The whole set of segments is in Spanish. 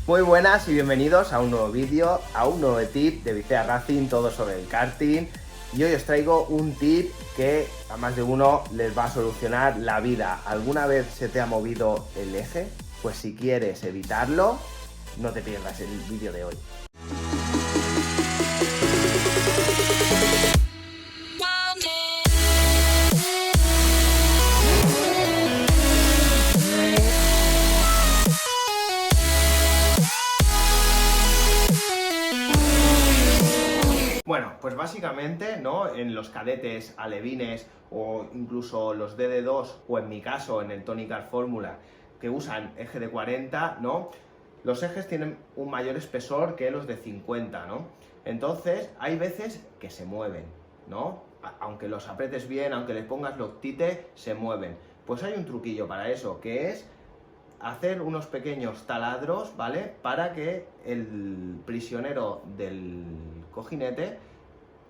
Muy buenas y bienvenidos a un nuevo vídeo, a un nuevo tip de Vicea Racing, todo sobre el karting. Y hoy os traigo un tip que a más de uno les va a solucionar la vida. ¿Alguna vez se te ha movido el eje? Pues si quieres evitarlo, no te pierdas el vídeo de hoy. Bueno, pues básicamente, ¿no? En los cadetes, alevines o incluso los DD2 o en mi caso en el Tony Kart Formula que usan eje de 40, ¿no? Los ejes tienen un mayor espesor que los de 50, ¿no? Entonces hay veces que se mueven, ¿no? Aunque los apretes bien, aunque les pongas loctite, se mueven. Pues hay un truquillo para eso, que es hacer unos pequeños taladros, ¿vale? Para que el prisionero del cojinete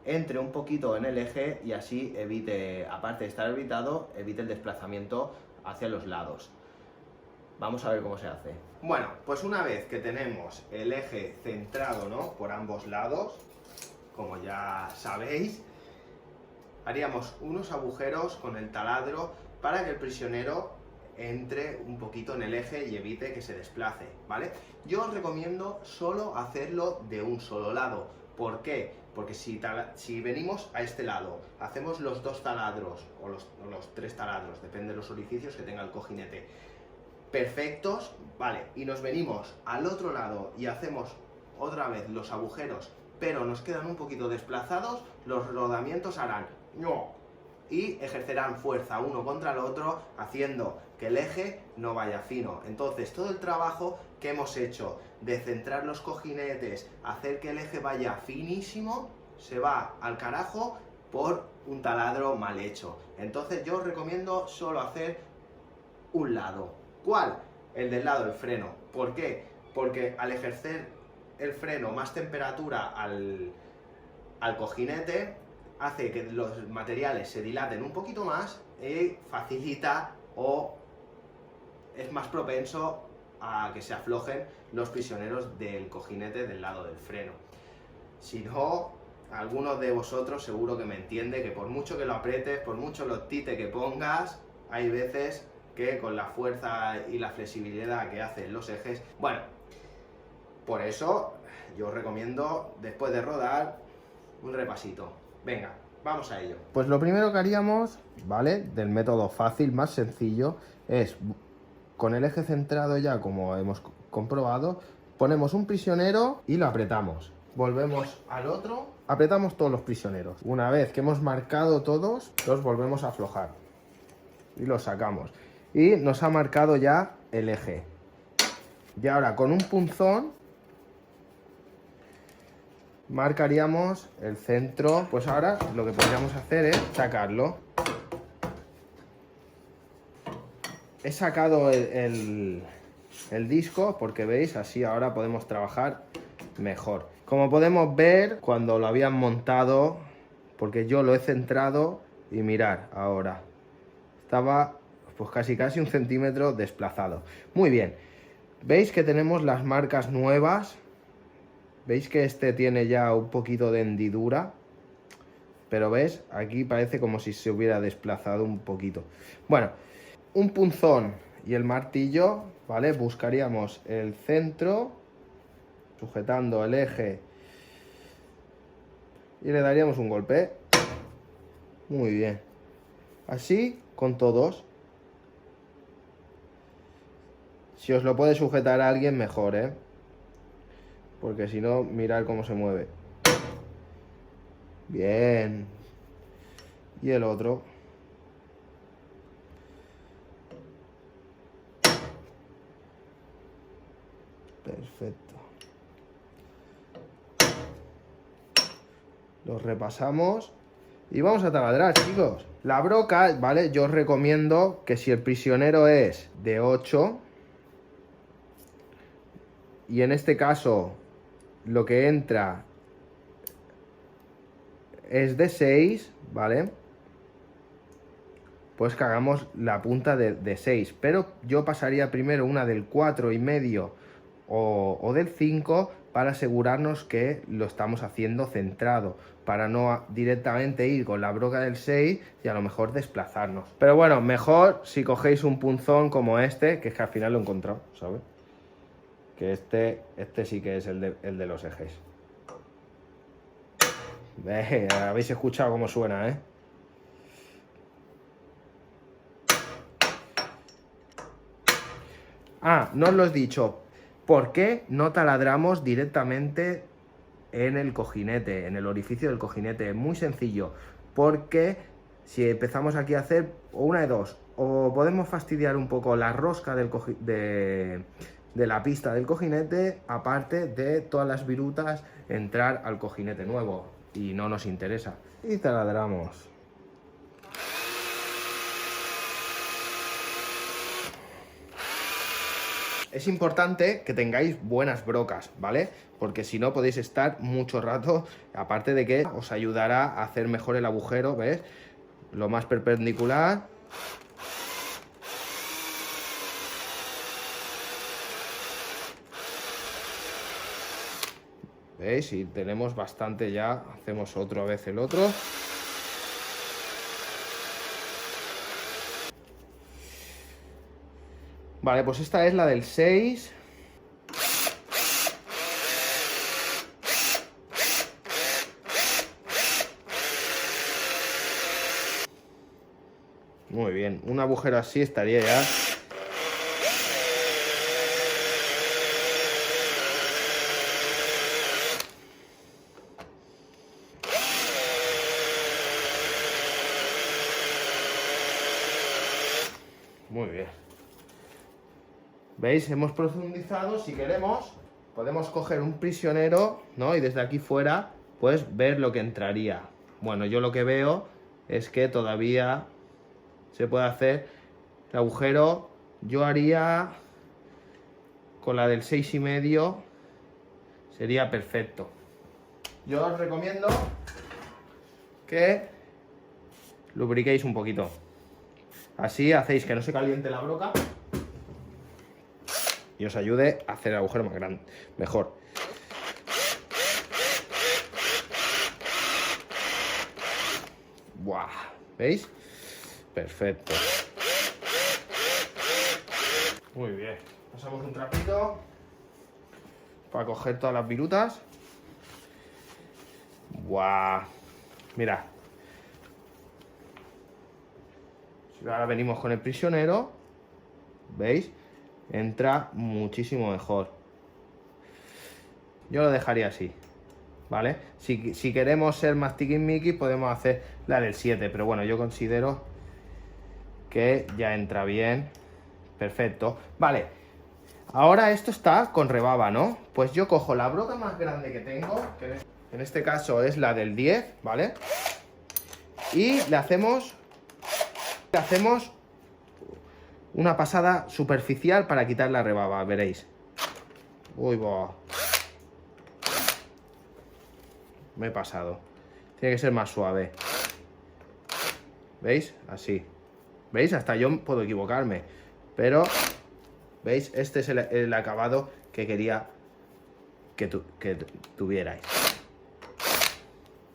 entre un poquito en el eje y así evite, aparte de estar evitado, evite el desplazamiento hacia los lados. Vamos a ver cómo se hace. Bueno, pues una vez que tenemos el eje centrado, ¿no? Por ambos lados, como ya sabéis, haríamos unos agujeros con el taladro para que el prisionero entre un poquito en el eje y evite que se desplace, ¿vale? Yo os recomiendo solo hacerlo de un solo lado. ¿Por qué? Porque si venimos a este lado, hacemos los dos taladros, o los tres taladros, depende de los orificios que tenga el cojinete, perfectos, ¿vale? Y nos venimos al otro lado y hacemos otra vez los agujeros, pero nos quedan un poquito desplazados, los rodamientos harán ¡no! Y ejercerán fuerza uno contra el otro, haciendo que el eje no vaya fino. Entonces, todo el trabajo que hemos hecho de centrar los cojinetes, hacer que el eje vaya finísimo, se va al carajo por un taladro mal hecho. Entonces, yo os recomiendo solo hacer un lado. ¿Cuál? El del lado del freno. ¿Por qué? Porque al ejercer el freno más temperatura al cojinete, hace que los materiales se dilaten un poquito más y facilita o es más propenso a que se aflojen los prisioneros del cojinete del lado del freno. Si no, alguno de vosotros seguro que me entiende que por mucho que lo aprietes, por mucho loctite que pongas, hay veces que con la fuerza y la flexibilidad que hacen los ejes, bueno, por eso yo os recomiendo después de rodar un repasito. Venga, vamos a ello. Pues lo primero que haríamos, ¿vale? Del método fácil, más sencillo, es con el eje centrado ya, como hemos comprobado, ponemos un prisionero y lo apretamos. Volvemos al otro, apretamos todos los prisioneros. Una vez que hemos marcado todos, los volvemos a aflojar y los sacamos. Y nos ha marcado ya el eje. Y ahora con un punzón marcaríamos el centro. Pues ahora lo que podríamos hacer es sacarlo. He sacado el disco porque veis, así ahora podemos trabajar mejor. Como podemos ver, cuando lo habían montado, porque yo lo he centrado y mirad ahora, estaba pues casi un centímetro desplazado. Muy bien, veis que tenemos las marcas nuevas. Veis que este tiene ya un poquito de hendidura, pero ves, aquí parece como si se hubiera desplazado un poquito. Bueno, un punzón y el martillo, ¿vale? Buscaríamos el centro, sujetando el eje, y le daríamos un golpe. Muy bien. Así con todos. Si os lo puede sujetar a alguien, mejor, ¿eh? Porque si no, mirad cómo se mueve. Bien. Y el otro. Perfecto. Los repasamos. Y vamos a taladrar, chicos. La broca, ¿vale? Yo os recomiendo que si el prisionero es de 8, y en este caso lo que entra es de 6, ¿vale? Pues que hagamos la punta de 6. Pero yo pasaría primero una del 4,5 o del 5 para asegurarnos que lo estamos haciendo centrado, para no directamente ir con la broca del 6 y a lo mejor desplazarnos. Pero bueno, mejor si cogéis un punzón como este, que es que al final lo he encontrado, ¿sabes? Que este sí que es el de los ejes. Habéis escuchado cómo suena, ¿eh? Ah, no os lo he dicho. ¿Por qué no taladramos directamente en el cojinete, en el orificio del cojinete? Muy sencillo. Porque si empezamos aquí a hacer, o una de dos, o podemos fastidiar un poco la rosca de la pista del cojinete, aparte de todas las virutas entrar al cojinete nuevo. Y no nos interesa. Y taladramos. Es importante que tengáis buenas brocas, ¿vale? Porque si no podéis estar mucho rato, aparte de que os ayudará a hacer mejor el agujero, ¿ves? Lo más perpendicular. ¿Veis? Si tenemos bastante ya, hacemos otra vez el otro. Vale, pues esta es la del 6. Muy bien, un agujero así estaría ya. Muy bien. ¿Veis? Hemos profundizado. Si queremos, podemos coger un prisionero, ¿no? Y desde aquí fuera, pues ver lo que entraría. Bueno, yo lo que veo es que todavía se puede hacer el agujero. Yo haría con la del 6,5, sería perfecto. Yo os recomiendo que lubriquéis un poquito. Así hacéis que no se caliente la broca y os ayude a hacer el agujero más grande, mejor. ¡Buah! ¿Veis? Perfecto. Muy bien. Pasamos un trapito para coger todas las virutas. ¡Buah! Mira. Ahora venimos con el prisionero. ¿Veis? Entra muchísimo mejor. Yo lo dejaría así, ¿vale? Si queremos ser más tiquismiquis podemos hacer la del 7, pero bueno, yo considero que ya entra bien. Perfecto. Vale, ahora esto está con rebaba, ¿no? Pues yo cojo la broca más grande que tengo, que en este caso es la del 10, ¿vale? Y le hacemos una pasada superficial para quitar la rebaba, veréis. Uy, boh. Me he pasado. Tiene que ser más suave. ¿Veis? Así. ¿Veis? Hasta yo puedo equivocarme. Pero, ¿veis? Este es el acabado que quería que tuvierais.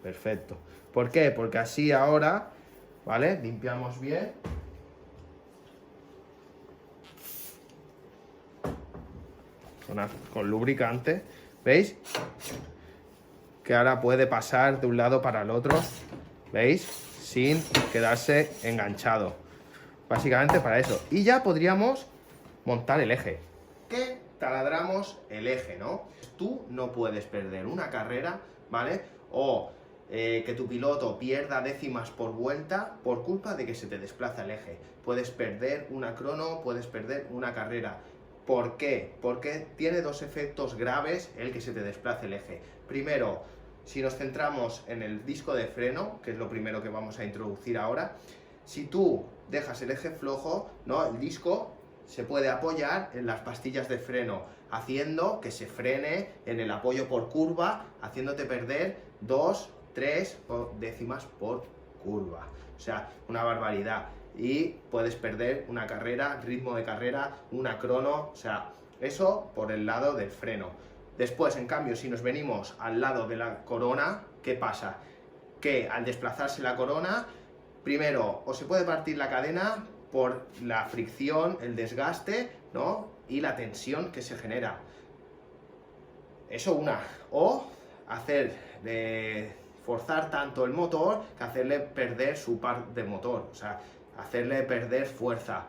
Perfecto. ¿Por qué? Porque así ahora, ¿vale? Limpiamos bien. Con lubricante. ¿Veis? Que ahora puede pasar de un lado para el otro. ¿Veis? Sin quedarse enganchado. Básicamente para eso. Y ya podríamos montar el eje. ¿Qué? Taladramos el eje, ¿no? Tú no puedes perder una carrera, ¿vale? O que tu piloto pierda décimas por vuelta por culpa de que se te desplaza el eje. Puedes perder una crono, puedes perder una carrera. ¿Por qué? Porque tiene dos efectos graves el que se te desplace el eje. Primero, si nos centramos en el disco de freno, que es lo primero que vamos a introducir ahora, si tú dejas el eje flojo, ¿no? El disco se puede apoyar en las pastillas de freno, haciendo que se frene en el apoyo por curva, haciéndote perder 2, 3 décimas por curva. O sea, una barbaridad. Y puedes perder una carrera, ritmo de carrera, una crono, o sea, Eso por el lado del freno. Después, en cambio, si nos venimos al lado de la corona, ¿qué pasa? Que al desplazarse la corona, primero, o se puede partir la cadena por la fricción, el desgaste, ¿no? Y la tensión que se genera. Eso una. O forzar tanto el motor que hacerle perder su par de motor. O sea, hacerle perder fuerza,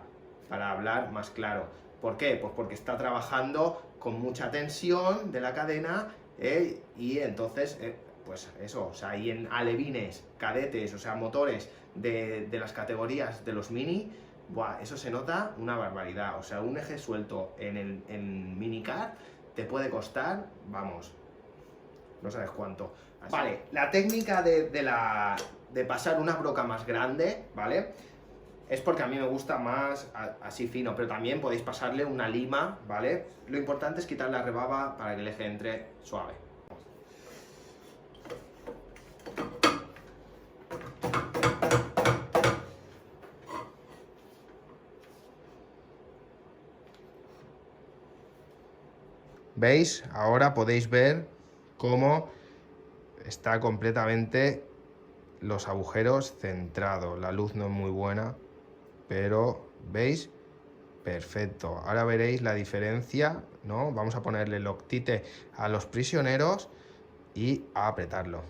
para hablar más claro. ¿Por qué? Pues porque está trabajando con mucha tensión de la cadena y entonces, pues eso, o sea, y en alevines, cadetes, o sea, motores de las categorías de los Mini, buah, eso se nota una barbaridad. O sea, un eje suelto en minicar te puede costar, vamos, no sabes cuánto. Vale, la técnica de pasar una broca más grande, ¿vale? Es porque a mí me gusta más así fino, pero también podéis pasarle una lima, ¿vale? Lo importante es quitar la rebaba para que el eje entre suave. ¿Veis? Ahora podéis ver cómo está completamente los agujeros centrados. La luz no es muy buena, pero ¿veis? Perfecto. Ahora veréis la diferencia, ¿no? Vamos a ponerle Loctite a los prisioneros y a apretarlo.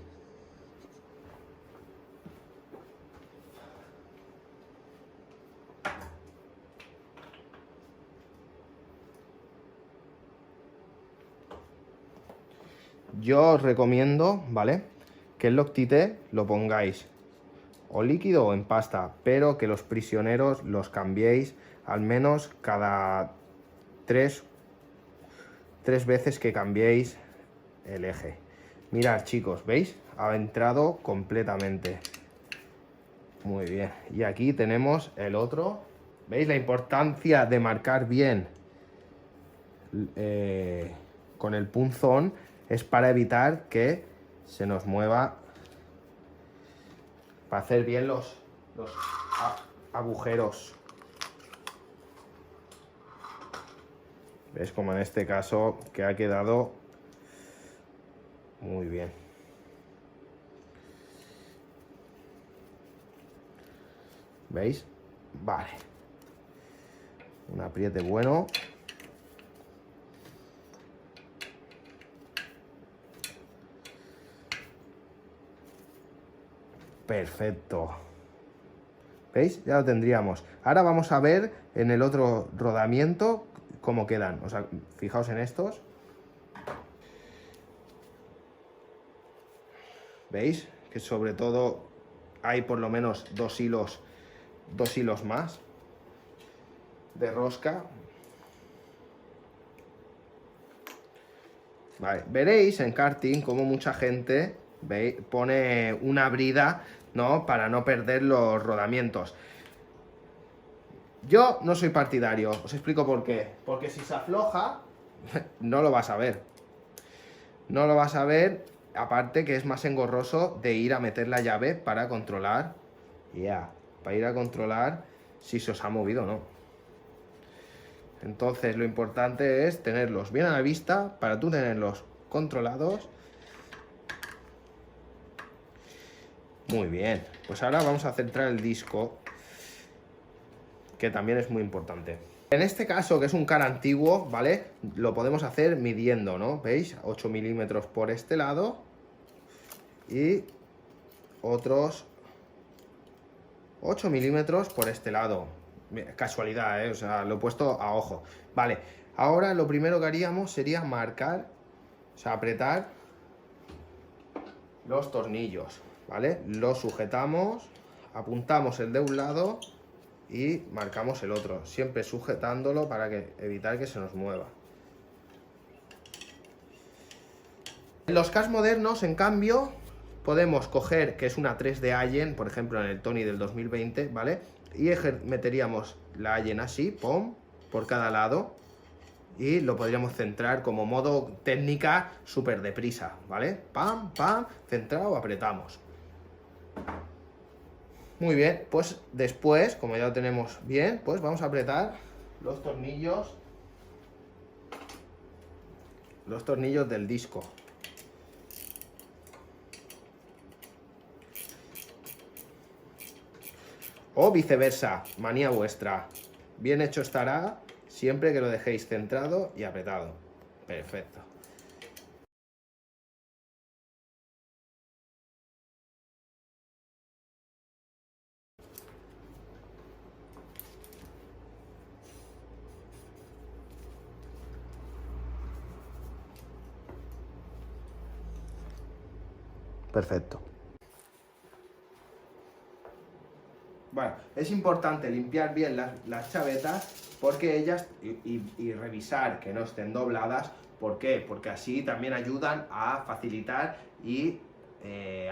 Yo os recomiendo, ¿vale?, que el Loctite lo pongáis o líquido o en pasta, pero que los prisioneros los cambiéis al menos cada tres veces que cambiéis el eje. Mirad, chicos, ¿veis? Ha entrado completamente. Muy bien. Y aquí tenemos el otro. ¿Veis la importancia de marcar bien con el punzón? Es para evitar que se nos mueva, para hacer bien los agujeros. ¿Ves? Como en este caso, que ha quedado muy bien. ¿Veis? Vale. Un apriete bueno. Perfecto. ¿Veis? Ya lo tendríamos. Ahora vamos a ver en el otro rodamiento cómo quedan. O sea, fijaos en estos. ¿Veis? Que sobre todo hay por lo menos dos hilos más de rosca. Vale. Veréis en karting como mucha gente pone una brida, ¿no?, para no perder los rodamientos. Yo no soy partidario, os explico por qué. Porque si se afloja, no lo vas a ver. No lo vas a ver, aparte que es más engorroso de ir a meter la llave para controlar, para ir a controlar si se os ha movido o no. Entonces lo importante es tenerlos bien a la vista para tú tenerlos controlados. Muy bien, pues ahora vamos a centrar el disco, que también es muy importante. En este caso, que es un car antiguo, ¿vale?, lo podemos hacer midiendo, ¿no? ¿Veis? 8 milímetros por este lado y otros 8 milímetros por este lado. Casualidad, ¿eh? O sea, lo he puesto a ojo. Vale, ahora lo primero que haríamos sería marcar, o sea, apretar los tornillos, ¿vale? Los sujetamos, apuntamos el de un lado y marcamos el otro, siempre sujetándolo para evitar que se nos mueva. En los cars modernos, en cambio, podemos coger, que es una 3D Allen, por ejemplo en el Tony del 2020, ¿vale?, y meteríamos la Allen así, pum, por cada lado, y lo podríamos centrar como modo técnica súper deprisa, ¿vale? Pam, pam, centrado, apretamos. Muy bien, pues después, como ya lo tenemos bien, pues vamos a apretar los tornillos los tornillos del disco. O viceversa, manía vuestra. Bien hecho estará siempre que lo dejéis centrado y apretado. Perfecto. Perfecto. Bueno, es importante limpiar bien las chavetas porque ellas y revisar que no estén dobladas. ¿Por qué? Porque así también ayudan a facilitar y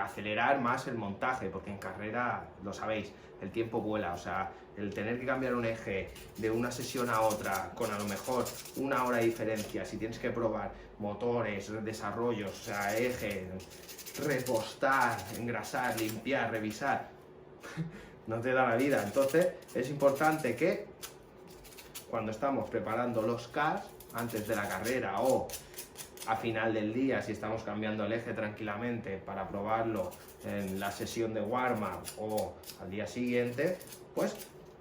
acelerar más el montaje, porque en carrera, lo sabéis, el tiempo vuela, o sea, el tener que cambiar un eje de una sesión a otra con a lo mejor 1 hora de diferencia, si tienes que probar motores, desarrollos, o sea, eje, repostar, engrasar, limpiar, revisar, no te da la vida. Entonces es importante que cuando estamos preparando los cars antes de la carrera o a final del día, si estamos cambiando el eje tranquilamente para probarlo en la sesión de warm-up o al día siguiente, pues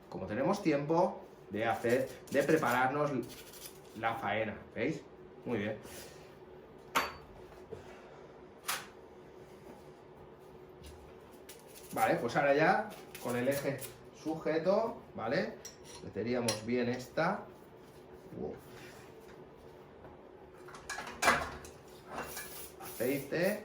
como tenemos tiempo de prepararnos la faena, ¿veis? Muy bien. Vale, pues ahora ya con el eje sujeto, ¿vale? Meteríamos bien esta. Aceite.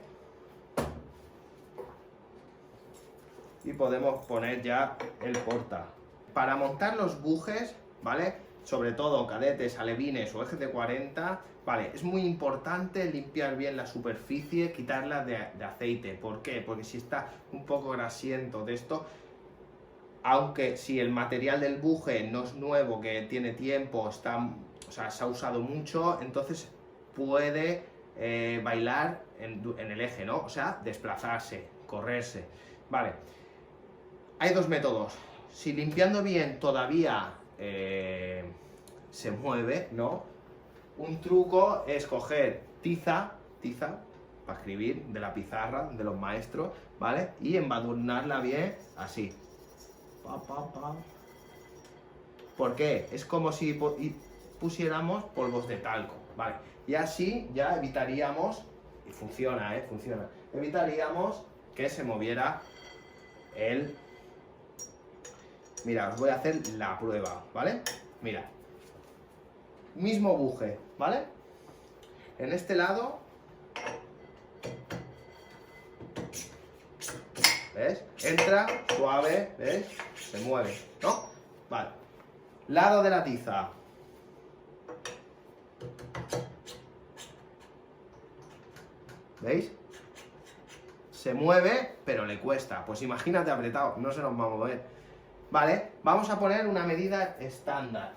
Y podemos poner ya el porta. Para montar los bujes, ¿vale? Sobre todo cadetes, alevines o ejes de 40, ¿vale? Es muy importante limpiar bien la superficie, quitarla de aceite. ¿Por qué? Porque si está un poco grasiento de esto, aunque si el material del buje no es nuevo, que tiene tiempo, o sea, se ha usado mucho, entonces puede bailar en el eje, ¿no? O sea, desplazarse, correrse. Vale. Hay dos métodos. Si limpiando bien todavía se mueve, ¿no? Un truco es coger tiza para escribir de la pizarra de los maestros, ¿vale? Y embadurnarla bien así. ¿Por qué? Es como si pusiéramos polvos de talco, ¿vale? Y así ya evitaríamos, y funciona, funciona, evitaríamos que se moviera el... Mira, os voy a hacer la prueba, ¿vale? Mira, mismo buje, ¿vale? En este lado, ¿ves? Entra, suave, ¿ves? Se mueve, ¿no? Vale. Lado de la tiza. ¿Veis? Se mueve, pero le cuesta. Pues imagínate apretado, no se nos va a mover. Vale, vamos a poner una medida estándar.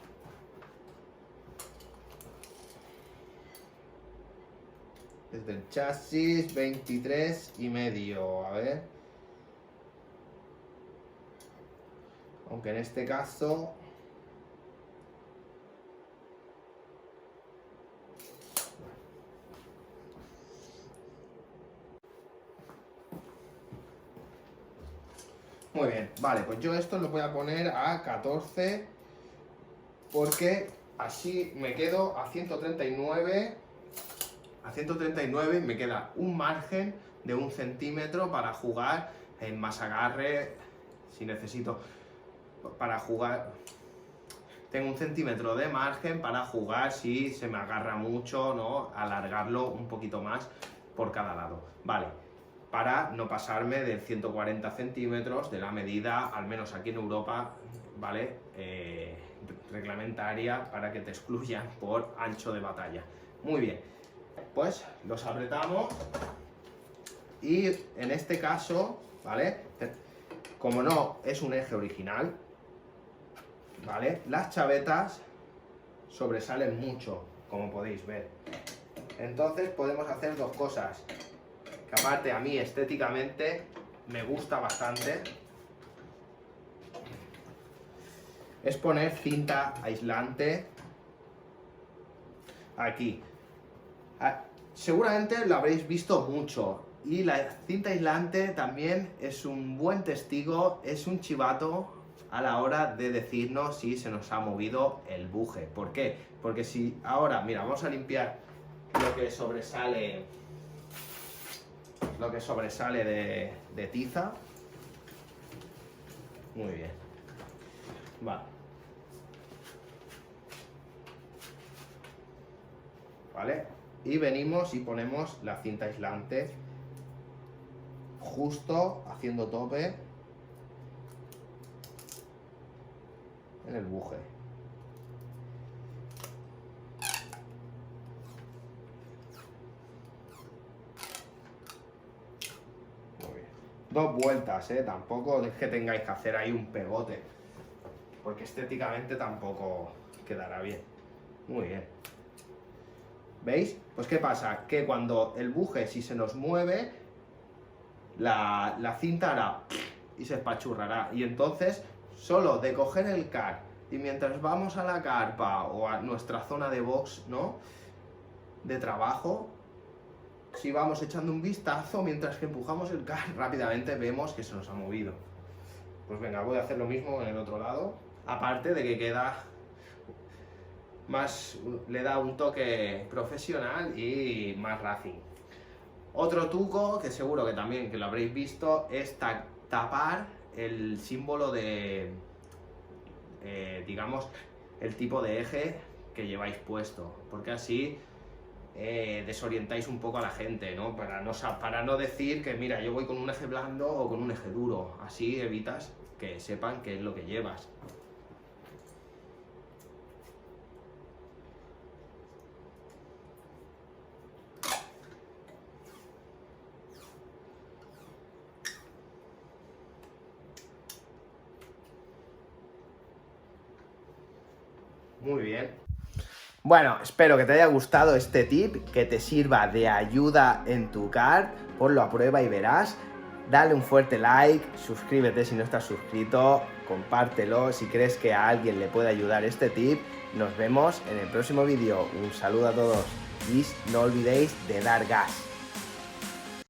Desde el chasis, 23,5. A ver. Aunque en este caso... Muy bien, vale, pues yo esto lo voy a poner a 14 porque así me quedo a 139 y me queda un margen de 1 centímetro para jugar en más agarre si necesito para jugar. Tengo 1 centímetro de margen para jugar si se me agarra mucho, ¿no? Alargarlo un poquito más por cada lado, vale. Para no pasarme de 140 centímetros de la medida, al menos aquí en Europa, ¿vale? Reglamentaria para que te excluyan por ancho de batalla. Muy bien, pues los apretamos y en este caso, ¿vale? Como no es un eje original, ¿vale? Las chavetas sobresalen mucho, como podéis ver. Entonces podemos hacer dos cosas. Que aparte a mí estéticamente me gusta bastante, es poner cinta aislante aquí. Seguramente lo habréis visto mucho. Y la cinta aislante también es un buen testigo, es un chivato a la hora de decirnos si se nos ha movido el buje. ¿Por qué? Porque si ahora, mira, vamos a limpiar lo que sobresale de tiza. Muy bien. Vale. ¿Vale? Y venimos y ponemos la cinta aislante justo haciendo tope en el buje. Muy bien. 2 vueltas, tampoco es que tengáis que hacer ahí un pegote, porque estéticamente tampoco quedará bien. Muy bien. ¿Veis? Pues ¿qué pasa? Que cuando el buje, si se nos mueve, la cinta hará y se espachurrará. Y entonces, solo de coger el car y mientras vamos a la carpa o a nuestra zona de box, ¿no?, de trabajo, si vamos echando un vistazo mientras que empujamos el car, rápidamente vemos que se nos ha movido. Pues venga, voy a hacer lo mismo en el otro lado. Aparte de que queda más, le da un toque profesional y más racing. Otro truco que seguro que también que lo habréis visto es tapar el símbolo de, digamos, el tipo de eje que lleváis puesto, porque así desorientáis un poco a la gente, ¿no? Para no decir que mira, yo voy con un eje blando o con un eje duro. Así evitas que sepan qué es lo que llevas. Muy bien. Bueno, espero que te haya gustado este tip, que te sirva de ayuda en tu car. Ponlo a prueba y verás. Dale un fuerte like, suscríbete si no estás suscrito, compártelo si crees que a alguien le puede ayudar este tip. Nos vemos en el próximo vídeo. Un saludo a todos y no olvidéis de dar gas.